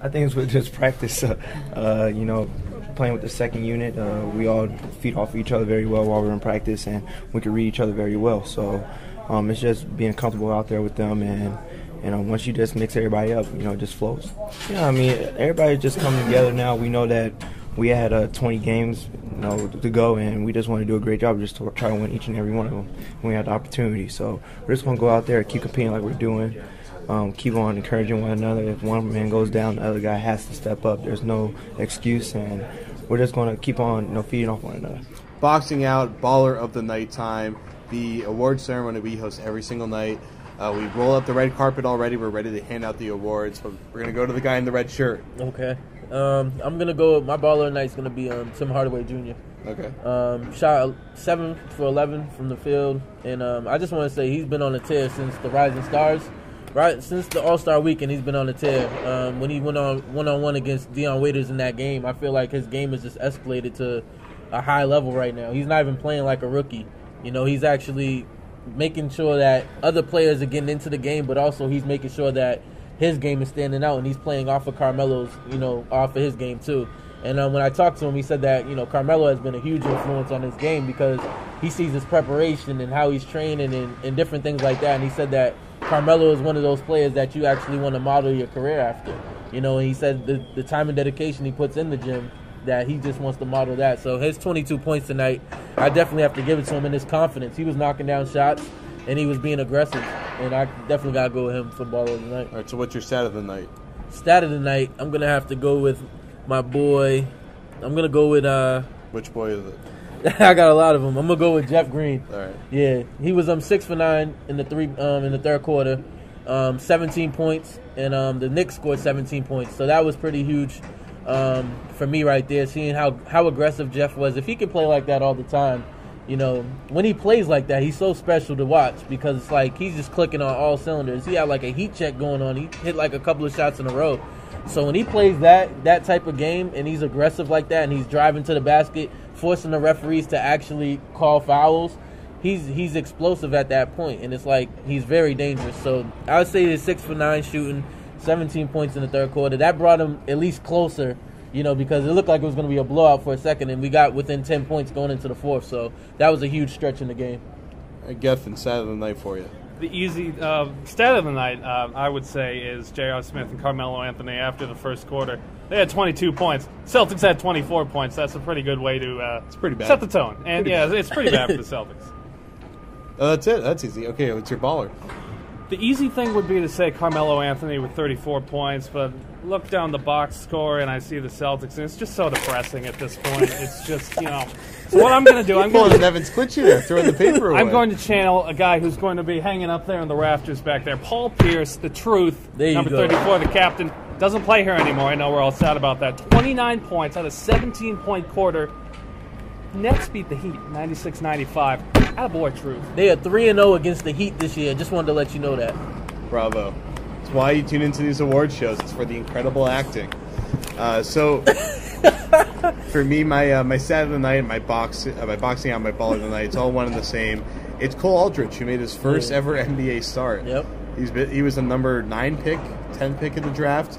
I think it's with just practice. You know, playing with the second unit, we all feed off each other very well while we're in practice, and we can read each other very well. So it's just being comfortable out there with them, and you know, once you just mix everybody up, you know, it just flows. Yeah, I mean, everybody just coming together now. We know that we had 20 games, you know, to go, and we just want to do a great job just to try to win each and every one of them when we have the opportunity. So we're just going to go out there and keep competing like we're doing. Keep on encouraging one another. If one man goes down, the other guy has to step up. There's no excuse, and we're just going to keep on, you know, feeding off one another. Boxing out, baller of the night time. The award ceremony we host every single night. We roll up the red carpet already. We're ready to hand out the awards. But we're going to go to the guy in the red shirt. Okay. I'm going to go, my baller of the night is going to be Tim Hardaway Jr. Okay. Shot 7 for 11 from the field. And I just want to say he's been on a tear since the Rising Stars. Right, since the All-Star weekend, he's been on the tear. When he went on one-on-one against Dion Waiters in that game, I feel like his game has just escalated to a high level right now. He's not even playing like a rookie. You know, he's actually making sure that other players are getting into the game, but also he's making sure that his game is standing out, and he's playing off of Carmelo's, you know, off of his game too. And when I talked to him, he said that, you know, Carmelo has been a huge influence on his game because he sees his preparation and how he's training and different things like that. And he said that Carmelo is one of those players that you actually want to model your career after. You know, and he said the time and dedication he puts in the gym, that he just wants to model that. So his 22 points tonight, I definitely have to give it to him in his confidence. He was knocking down shots, and he was being aggressive. And I definitely got to go with him for baller of the night. All right, so what's your stat of the night? Stat of the night, I'm going to have to go with my boy. I'm going to go with... Which boy is it? I got a lot of them. I'm going to go with Jeff Green. All right. Yeah, he was 6 for 9 in the third quarter, 17 points, and the Knicks scored 17 points. So that was pretty huge for me right there, seeing how aggressive Jeff was. If he could play like that all the time, you know, when he plays like that, he's so special to watch because it's like he's just clicking on all cylinders. He had like a heat check going on. He hit like a couple of shots in a row. So when he plays that type of game and he's aggressive like that and he's driving to the basket, forcing the referees to actually call fouls, he's explosive at that point, and it's like he's very dangerous. So I would say he's 6 for 9 shooting, 17 points in the third quarter. That brought him at least closer, you know, because it looked like it was going to be a blowout for a second, and we got within 10 points going into the fourth. So that was a huge stretch in the game. Gethin, stat of the night for you. The easy stat of the night, I would say, is J.R. Smith and Carmelo Anthony after the first quarter. They had 22 points. Celtics had 24 points. That's a pretty good way to it's pretty bad. Set the tone. And, it's pretty bad for the Celtics. Oh, that's it. That's easy. Okay, what's your baller? The easy thing would be to say Carmelo Anthony with 34 points, but look down the box score and I see the Celtics, and it's just so depressing at this point. It's just, you know. So what I'm going to do, I'm going to... Nevin's Quitchy there, throwing the paper away. I'm going to channel a guy who's going to be hanging up there in the rafters back there. Paul Pierce, the truth, number 34, the captain, doesn't play here anymore. I know we're all sad about that. 29 points out of 17-point quarter. Nets beat the Heat, 96-95. Attaboy, truth. They are 3-0 against the Heat this year. Just wanted to let you know that. Bravo. That's why you tune into these award shows. It's for the incredible acting. So, for me, my stat of the night, my boxing out, my baller of the night, it's all one and the same. It's Cole Aldrich, who made his first ever NBA start. Yep. He was a number 9 pick, 10 pick in the draft,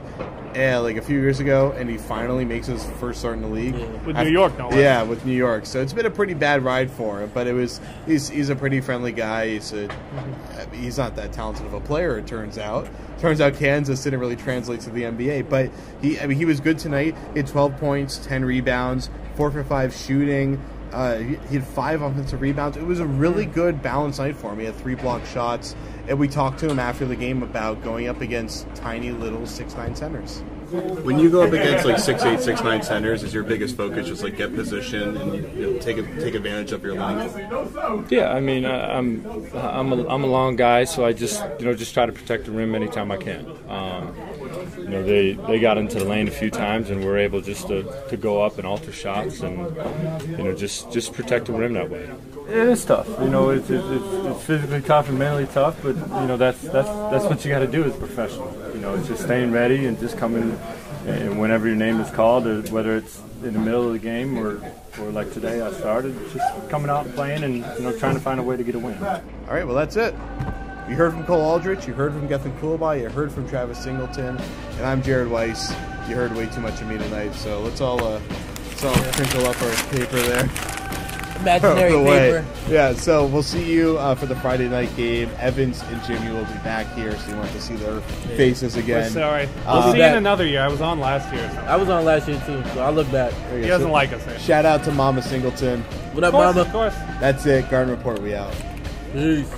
like a few years ago, and he finally makes his first start in the league. Yeah. With New York, no less. Yeah, with New York. So it's been a pretty bad ride for him, but he's a pretty friendly guy. He's not that talented of a player, it turns out. Turns out Kansas didn't really translate to the NBA, but he was good tonight. He had 12 points, 10 rebounds, 4 for 5 shooting. He had 5 offensive rebounds. It was a really good balanced night for him. He had 3 blocked shots, and we talked to him after the game about going up against tiny little 6'9" centers. When you go up against like 6'8", 6'9" centers, is your biggest focus just like get position and take advantage of your length? Yeah, I mean I'm a long guy, so I just try to protect the rim anytime I can. They got into the lane a few times, and we're able just to go up and alter shots and just protect the rim that way. It is tough, it's physically tough and mentally tough, but that's what you got to do as a professional. It's just staying ready and just coming, and whenever your name is called, or whether it's in the middle of the game or like today I started, just coming out and playing and trying to find a way to get a win. All right, well that's it. You heard from Cole Aldrich, you heard from Gethin Coolbaugh, you heard from Travis Singleton, and I'm Jared Weiss. You heard way too much of me tonight, so let's all crinkle up our paper there. Imaginary paper. Yeah, so we'll see you for the Friday night game. Evans and Jimmy will be back here, so you want to see their faces again. We're sorry. We'll see you in another year. I was on last year. So. I was on last year too, so I'll look back. He doesn't like us. Shout out to Mama Singleton. What up, Mama? Of course. That's it. Garden Report, we out. Peace.